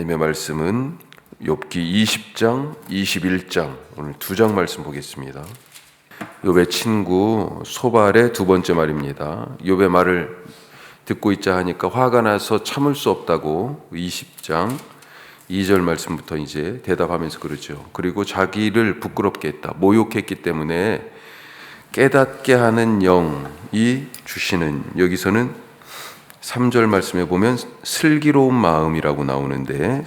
하나님의 말씀은 욥기 20장, 21장 오늘 두 장 말씀 보겠습니다. 욥의 친구 소발의 두 번째 말입니다. 욥의 말을 듣고 있자 하니까 화가 나서 참을 수 없다고 20장 2절 말씀부터 이제 대답하면서 그러죠. 그리고 자기를 부끄럽게 했다, 모욕했기 때문에 깨닫게 하는 영이 주시는, 여기서는 3절 말씀에 보면 슬기로운 마음이라고 나오는데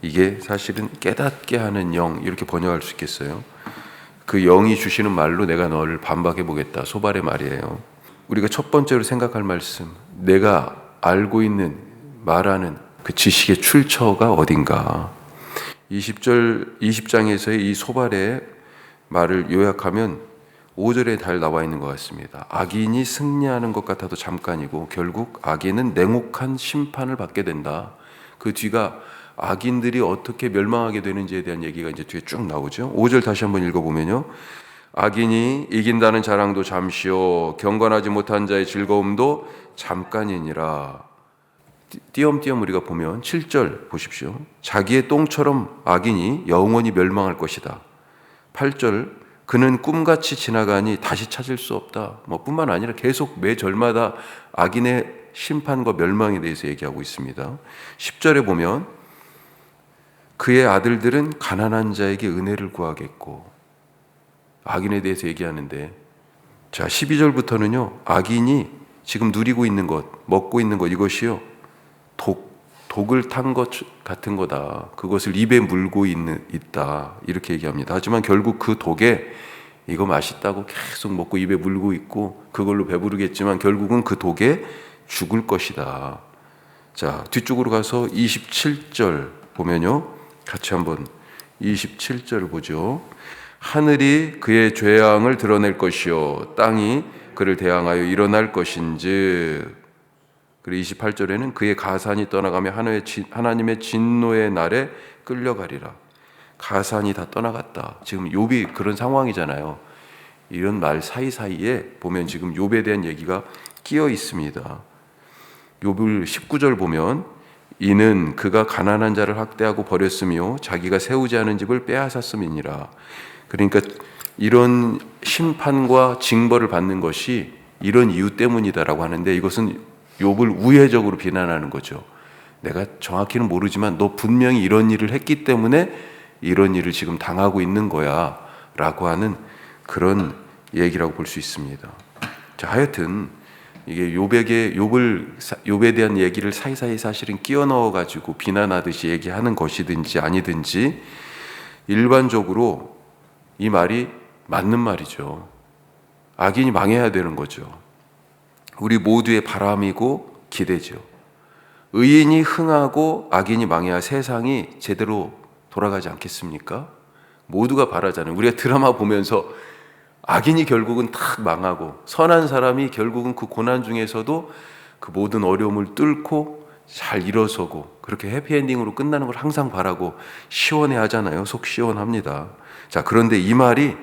이게 사실은 깨닫게 하는 영, 이렇게 번역할 수 있겠어요. 그 영이 주시는 말로 내가 너를 반박해 보겠다, 소발의 말이에요. 우리가 첫 번째로 생각할 말씀, 내가 알고 있는 말하는 그 지식의 출처가 어딘가. 20장에서의 이 소발의 말을 요약하면 5절에 잘 나와 있는 것 같습니다. 악인이 승리하는 것 같아도 잠깐이고 결국 악인은 냉혹한 심판을 받게 된다. 그 뒤가 악인들이 어떻게 멸망하게 되는지에 대한 얘기가 이제 뒤에 쭉 나오죠. 5절 다시 한번 읽어보면요, 악인이 이긴다는 자랑도 잠시요 경건하지 못한 자의 즐거움도 잠깐이니라. 띄엄띄엄 우리가 보면 7절 보십시오. 자기의 똥처럼 악인이 영원히 멸망할 것이다. 8절 그는 꿈같이 지나가니 다시 찾을 수 없다. 뿐만 아니라 계속 매 절마다 악인의 심판과 멸망에 대해서 얘기하고 있습니다. 10절에 보면 그의 아들들은 가난한 자에게 은혜를 구하겠고, 악인에 대해서 얘기하는데, 자 12절부터는요 악인이 지금 누리고 있는 것, 먹고 있는 것, 이것이요 독을 탄 것 같은 거다. 그것을 입에 물고 있다. 이렇게 얘기합니다. 하지만 결국 그 독에 이거 맛있다고 계속 먹고 입에 물고 있고 그걸로 배부르겠지만 결국은 그 독에 죽을 것이다. 자, 뒤쪽으로 가서 27절 보면요. 같이 한번 27절을 보죠. 하늘이 그의 죄악을 드러낼 것이요 땅이 그를 대항하여 일어날 것인즉. 그리고 28절에는 그의 가산이 떠나가며 하나님의 진노의 날에 끌려가리라. 가산이 다 떠나갔다. 지금 욥이 그런 상황이잖아요. 이런 말 사이사이에 보면 지금 욥에 대한 얘기가 끼어 있습니다. 욥을 19절 보면 이는 그가 가난한 자를 학대하고 버렸으며 자기가 세우지 않은 집을 빼앗았음이니라. 그러니까 이런 심판과 징벌을 받는 것이 이런 이유 때문이다라고 하는데, 이것은 욥을 우회적으로 비난하는 거죠. 내가 정확히는 모르지만 너 분명히 이런 일을 했기 때문에 이런 일을 지금 당하고 있는 거야 라고 하는 그런 얘기라고 볼 수 있습니다. 자, 하여튼 이게 욥에 대한 얘기를 사이사이 사실은 끼워 넣어 가지고 비난하듯이 얘기하는 것이든지 아니든지 일반적으로 이 말이 맞는 말이죠. 악인이 망해야 되는 거죠. 우리 모두의 바람이고 기대죠. 의인이 흥하고 악인이 망해야 세상이 제대로 돌아가지 않겠습니까? 모두가 바라잖아요. 우리가 드라마 보면서 악인이 결국은 탁 망하고 선한 사람이 결국은 그 고난 중에서도 그 모든 어려움을 뚫고 잘 일어서고 그렇게 해피엔딩으로 끝나는 걸 항상 바라고 시원해 하잖아요. 속 시원합니다. 자, 그런데 이 말이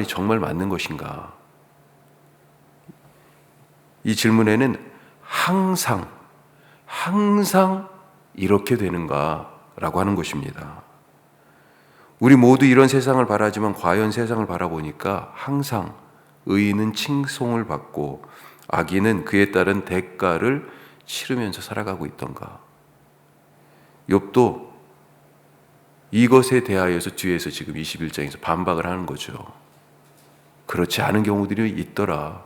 정말 맞는 것인가? 이 질문에는 항상 이렇게 되는가라고 하는 것입니다. 우리 모두 이런 세상을 바라지만 과연 세상을 바라보니까 항상 의인은 칭송을 받고 악인은 그에 따른 대가를 치르면서 살아가고 있던가. 욥도 이것에 대하여서 뒤에서 지금 21장에서 반박을 하는 거죠. 그렇지 않은 경우들이 있더라.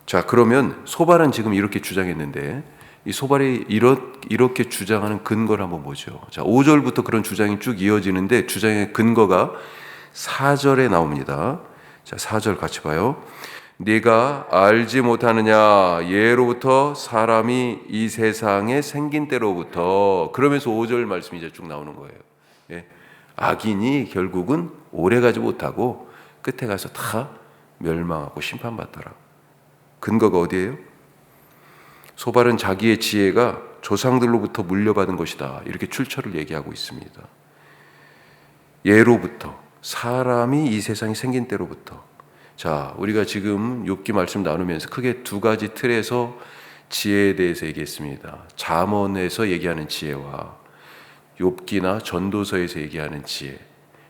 자, 그러면 소발은 지금 이렇게 주장했는데 이 소발이 이렇게 주장하는 근거를 한번 보죠. 자, 5절부터 그런 주장이 쭉 이어지는데 주장의 근거가 4절에 나옵니다. 자, 4절 같이 봐요. 네가 알지 못하느냐, 예로부터 사람이 이 세상에 생긴 때로부터. 그러면서 5절 말씀이 이제 쭉 나오는 거예요. 예. 악인이 결국은 오래 가지 못하고 끝에 가서 다 멸망하고 심판받더라. 근거가 어디예요? 소발은 자기의 지혜가 조상들로부터 물려받은 것이다, 이렇게 출처를 얘기하고 있습니다. 예로부터, 사람이 이 세상이 생긴 때로부터. 자, 우리가 지금 욥기 말씀 나누면서 크게 두 가지 틀에서 지혜에 대해서 얘기했습니다. 잠언에서 얘기하는 지혜와 욥기나 전도서에서 얘기하는 지혜.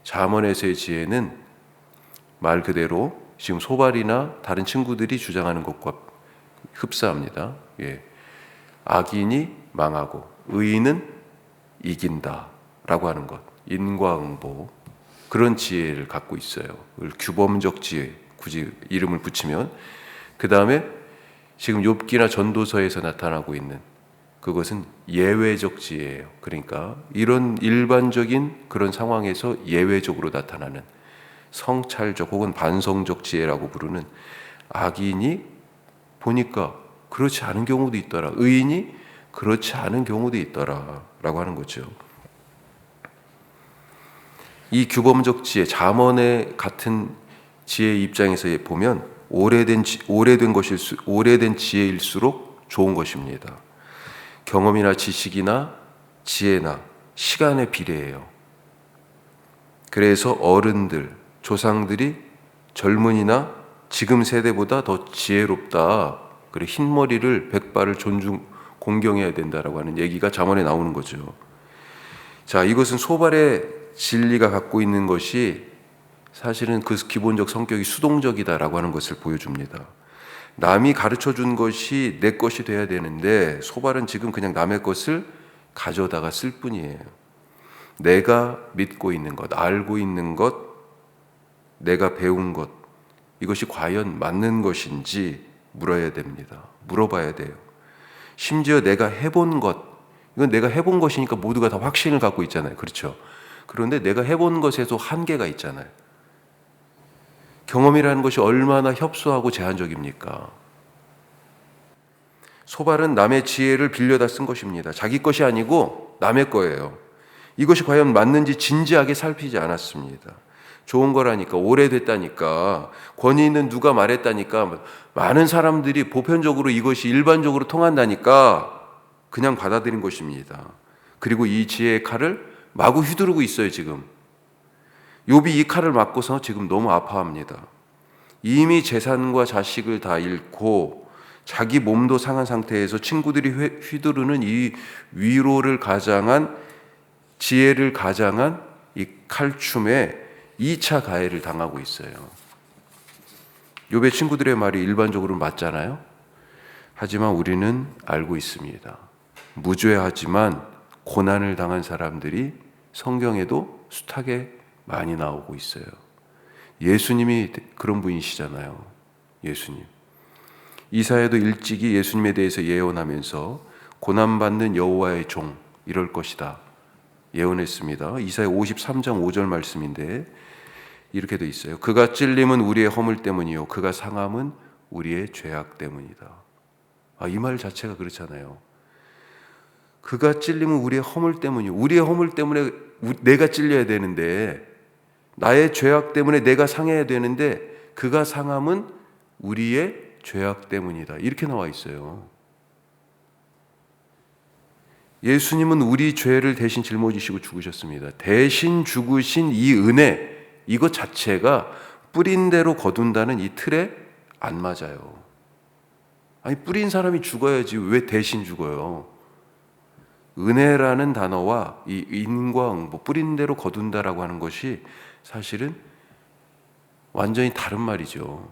잠언에서의 지혜는 말 그대로 지금 소발이나 다른 친구들이 주장하는 것과 흡사합니다. 악인이 망하고 의인은 이긴다라고 하는 것, 인과응보, 그런 지혜를 갖고 있어요. 규범적 지혜, 굳이 이름을 붙이면. 그 다음에 지금 욥기나 전도서에서 나타나고 있는 그것은 예외적 지혜예요. 그러니까 이런 일반적인 그런 상황에서 예외적으로 나타나는 성찰적 혹은 반성적 지혜라고 부르는, 악인이 보니까 그렇지 않은 경우도 있더라, 의인이 그렇지 않은 경우도 있더라 라고 하는 거죠. 이 규범적 지혜, 잠언의 같은 지혜의 입장에서 보면 오래된 지혜일수록 좋은 것입니다. 경험이나 지식이나 지혜나 시간에 비례해요. 그래서 어른들, 조상들이 젊은이나 지금 세대보다 더 지혜롭다, 그래 흰머리를 백발을 공경해야 된다라고 하는 얘기가 잠언에 나오는 거죠. 자, 이것은 소발의 진리가 갖고 있는 것이 사실은 그 기본적 성격이 수동적이다라고 하는 것을 보여줍니다. 남이 가르쳐 준 것이 내 것이 돼야 되는데 소발은 지금 그냥 남의 것을 가져다가 쓸 뿐이에요. 내가 믿고 있는 것, 알고 있는 것, 내가 배운 것, 이것이 과연 맞는 것인지 물어야 됩니다. 물어봐야 돼요. 심지어 내가 해본 것, 이건 내가 해본 것이니까 모두가 다 확신을 갖고 있잖아요. 그렇죠? 그런데 내가 해본 것에도 한계가 있잖아요. 경험이라는 것이 얼마나 협소하고 제한적입니까? 소발은 남의 지혜를 빌려다 쓴 것입니다. 자기 것이 아니고 남의 거예요. 이것이 과연 맞는지 진지하게 살피지 않았습니다. 좋은 거라니까, 오래됐다니까, 권위 있는 누가 말했다니까, 많은 사람들이 보편적으로 이것이 일반적으로 통한다니까 그냥 받아들인 것입니다. 그리고 이 지혜의 칼을 마구 휘두르고 있어요. 지금 욥이 이 칼을 맞고서 지금 너무 아파합니다. 이미 재산과 자식을 다 잃고 자기 몸도 상한 상태에서 친구들이 휘두르는 이 위로를 가장한, 지혜를 가장한 이 칼춤에 2차 가해를 당하고 있어요. 욥의 친구들의 말이 일반적으로 맞잖아요. 하지만 우리는 알고 있습니다. 무죄하지만 고난을 당한 사람들이 성경에도 숱하게 많이 나오고 있어요. 예수님이 그런 분이시잖아요. 예수님. 이사야도 일찍이 예수님에 대해서 예언하면서 고난받는 여호와의 종 이럴 것이다 예언했습니다. 이사야 53장 5절 말씀인데 이렇게 돼 있어요. 그가 찔림은 우리의 허물 때문이요 그가 상함은 우리의 죄악 때문이다. 이 말 자체가 그렇잖아요. 그가 찔림은 우리의 허물 때문이요, 우리의 허물 때문에 내가 찔려야 되는데, 나의 죄악 때문에 내가 상해야 되는데 그가 상함은 우리의 죄악 때문이다. 이렇게 나와 있어요. 예수님은 우리 죄를 대신 짊어지시고 죽으셨습니다. 대신 죽으신 이 은혜, 이것 자체가 뿌린 대로 거둔다는 이 틀에 안 맞아요. 아니, 뿌린 사람이 죽어야지 왜 대신 죽어요? 은혜라는 단어와 이 인과응보, 뿌린 대로 거둔다라고 하는 것이 사실은 완전히 다른 말이죠.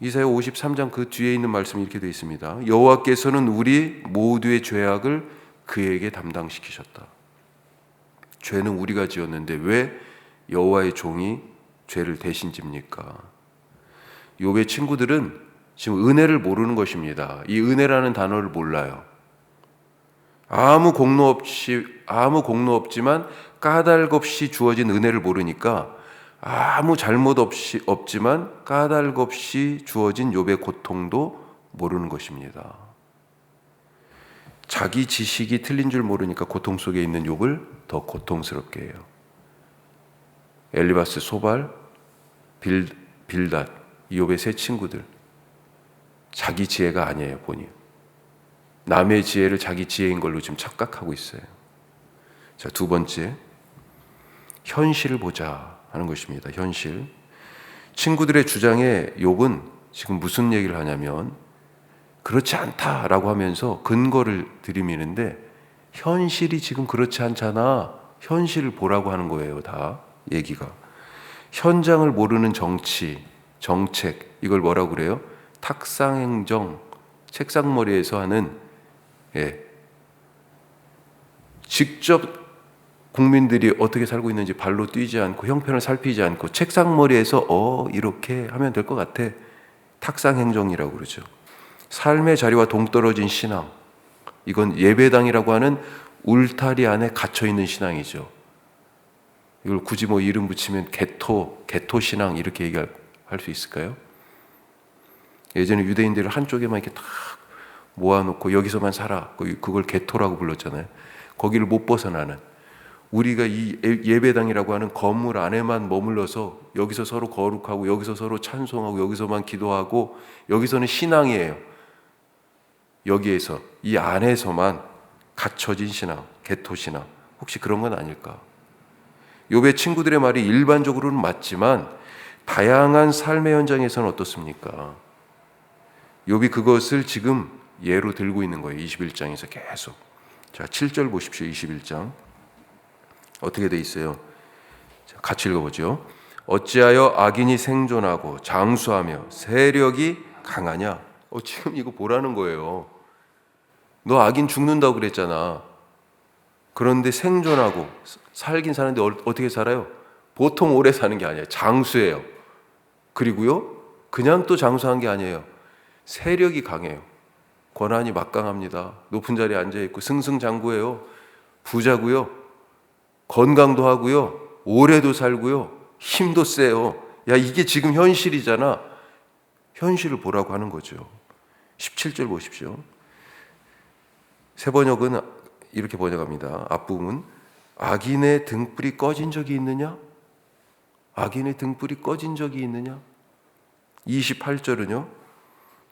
이사야 53장 그 뒤에 있는 말씀이 이렇게 되어 있습니다. 여호와께서는 우리 모두의 죄악을 그에게 담당시키셨다. 죄는 우리가 지었는데 왜 여호와의 종이 죄를 대신 집니까? 욥의 친구들은 지금 은혜를 모르는 것입니다. 이 은혜라는 단어를 몰라요. 아무 공로 없지만 까닭 없이 주어진 은혜를 모르니까 아무 잘못 없지만 까닭 없이 주어진 욥의 고통도 모르는 것입니다. 자기 지식이 틀린 줄 모르니까 고통 속에 있는 욥을 더 고통스럽게 해요. 엘리바스, 소발, 빌닷, 이 욥의 세 친구들, 자기 지혜가 아니에요. 본인 남의 지혜를 자기 지혜인 걸로 지금 착각하고 있어요. 자, 두 번째, 현실을 보자 하는 것입니다. 현실. 친구들의 주장에 욥은 지금 무슨 얘기를 하냐면 그렇지 않다라고 하면서 근거를 들이미는데 현실이 지금 그렇지 않잖아. 현실을 보라고 하는 거예요. 다 얘기가. 현장을 모르는 정치, 정책, 이걸 뭐라고 그래요? 탁상행정, 책상머리에서 하는, 직접 국민들이 어떻게 살고 있는지 발로 뛰지 않고 형편을 살피지 않고 책상머리에서 이렇게 하면 될 것 같아. 탁상행정이라고 그러죠. 삶의 자리와 동떨어진 신앙, 이건 예배당이라고 하는 울타리 안에 갇혀있는 신앙이죠. 이걸 굳이 뭐 이름 붙이면 개토 신앙 이렇게 얘기할 수 있을까요? 예전에 유대인들을 한쪽에만 이렇게 딱 모아놓고 여기서만 살아, 그걸 개토라고 불렀잖아요. 거기를 못 벗어나는, 우리가 이 예배당이라고 하는 건물 안에만 머물러서 여기서 서로 거룩하고 여기서 서로 찬송하고 여기서만 기도하고 여기서는 신앙이에요. 여기에서 이 안에서만 갇혀진 신앙, 개토 신앙, 혹시 그런 건 아닐까? 욥의 친구들의 말이 일반적으로는 맞지만 다양한 삶의 현장에서는 어떻습니까? 욥이 그것을 지금 예로 들고 있는 거예요. 21장에서 계속. 자, 7절 보십시오. 21장 어떻게 돼 있어요? 자, 같이 읽어보죠. 어찌하여 악인이 생존하고 장수하며 세력이 강하냐? 지금 이거 보라는 거예요. 너 악인 죽는다고 그랬잖아. 그런데 생존하고 살긴 사는데 어떻게 살아요? 보통 오래 사는 게 아니에요. 장수예요. 그리고요, 그냥 또 장수한 게 아니에요. 세력이 강해요. 권한이 막강합니다. 높은 자리에 앉아있고 승승장구해요. 부자고요. 건강도 하고요. 오래도 살고요. 힘도 세요. 야, 이게 지금 현실이잖아. 현실을 보라고 하는 거죠. 17절 보십시오. 새 번역은 이렇게 번역합니다. 앞부분, 악인의 등불이 꺼진 적이 있느냐? 악인의 등불이 꺼진 적이 있느냐? 28절은요.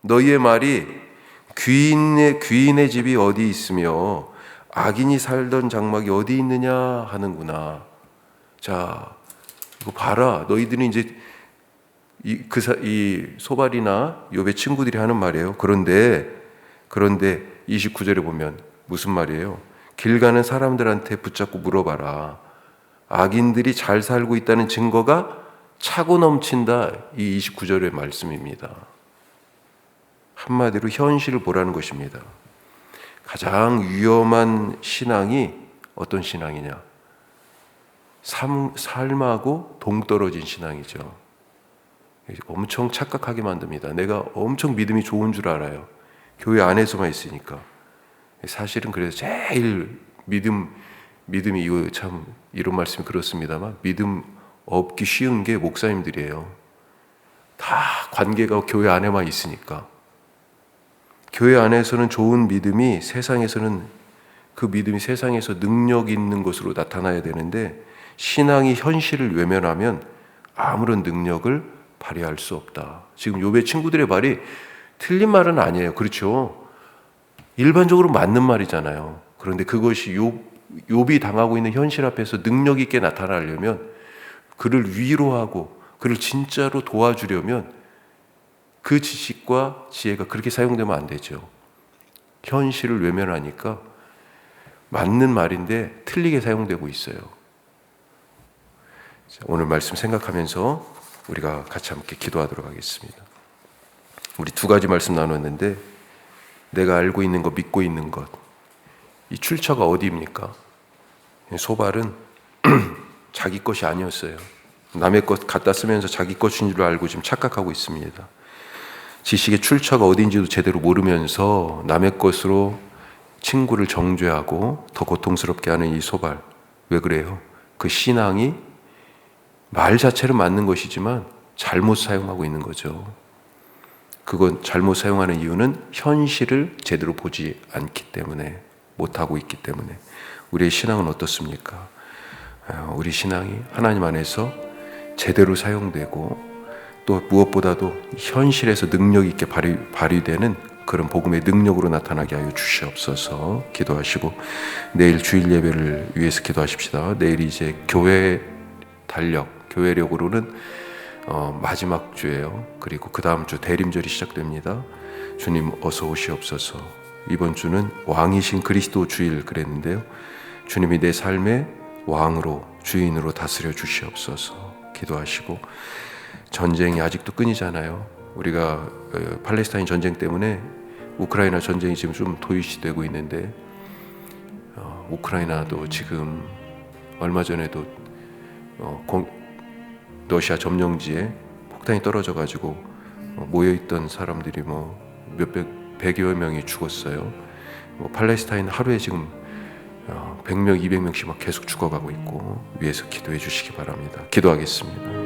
너희의 말이 귀인의 집이 어디 있으며 악인이 살던 장막이 어디 있느냐 하는구나. 자, 이거 봐라. 너희들은 이제 이 소발이나 욥의 친구들이 하는 말이에요. 그런데 29절에 보면 무슨 말이에요? 길 가는 사람들한테 붙잡고 물어봐라. 악인들이 잘 살고 있다는 증거가 차고 넘친다. 이 29절의 말씀입니다. 한마디로 현실을 보라는 것입니다. 가장 위험한 신앙이 어떤 신앙이냐? 삶하고 동떨어진 신앙이죠. 엄청 착각하게 만듭니다. 내가 엄청 믿음이 좋은 줄 알아요. 교회 안에서만 있으니까. 사실은 그래서 제일 믿음이 이거 참 이런 말씀이 그렇습니다만 믿음 없기 쉬운 게 목사님들이에요. 다 관계가 교회 안에만 있으니까. 교회 안에서는 좋은 믿음이 세상에서는 그 믿음이 세상에서 능력 있는 것으로 나타나야 되는데 신앙이 현실을 외면하면 아무런 능력을 발휘할 수 없다. 지금 욥의 친구들의 말이 틀린 말은 아니에요. 그렇죠? 일반적으로 맞는 말이잖아요. 그런데 그것이 욥이 당하고 있는 현실 앞에서 능력 있게 나타나려면 그를 위로하고 그를 진짜로 도와주려면 그 지식과 지혜가 그렇게 사용되면 안 되죠. 현실을 외면하니까 맞는 말인데 틀리게 사용되고 있어요. 오늘 말씀 생각하면서 우리가 같이 함께 기도하도록 하겠습니다. 우리 두 가지 말씀 나눴는데 내가 알고 있는 것, 믿고 있는 것, 이 출처가 어디입니까? 소발은 자기 것이 아니었어요. 남의 것 갖다 쓰면서 자기 것인 줄 알고 지금 착각하고 있습니다. 지식의 출처가 어딘지도 제대로 모르면서 남의 것으로 친구를 정죄하고 더 고통스럽게 하는 이 소발. 왜 그래요? 그 신앙이 말 자체는 맞는 것이지만 잘못 사용하고 있는 거죠. 그건 잘못 사용하는 이유는 현실을 제대로 보지 않기 때문에, 못하고 있기 때문에. 우리의 신앙은 어떻습니까? 우리 신앙이 하나님 안에서 제대로 사용되고 또 무엇보다도 현실에서 능력 있게 발휘되는 그런 복음의 능력으로 나타나게 하여 주시옵소서. 기도하시고 내일 주일 예배를 위해서 기도하십시다. 내일 이제 교회 달력, 교회력으로는 마지막 주예요. 그리고 그 다음 주 대림절이 시작됩니다. 주님 어서 오시옵소서. 이번 주는 왕이신 그리스도 주일 그랬는데요. 주님이 내 삶의 왕으로 주인으로 다스려 주시옵소서 기도하시고, 전쟁이 아직도 끊이잖아요. 우리가 팔레스타인 전쟁 때문에 우크라이나 전쟁이 지금 좀 도외시되고 있는데, 우크라이나도 지금 얼마 전에도 러시아 점령지에 폭탄이 떨어져가지고 모여있던 사람들이 백여 명이 죽었어요. 팔레스타인 하루에 지금 100명, 200명씩 막 계속 죽어가고 있고, 위에서 기도해 주시기 바랍니다. 기도하겠습니다.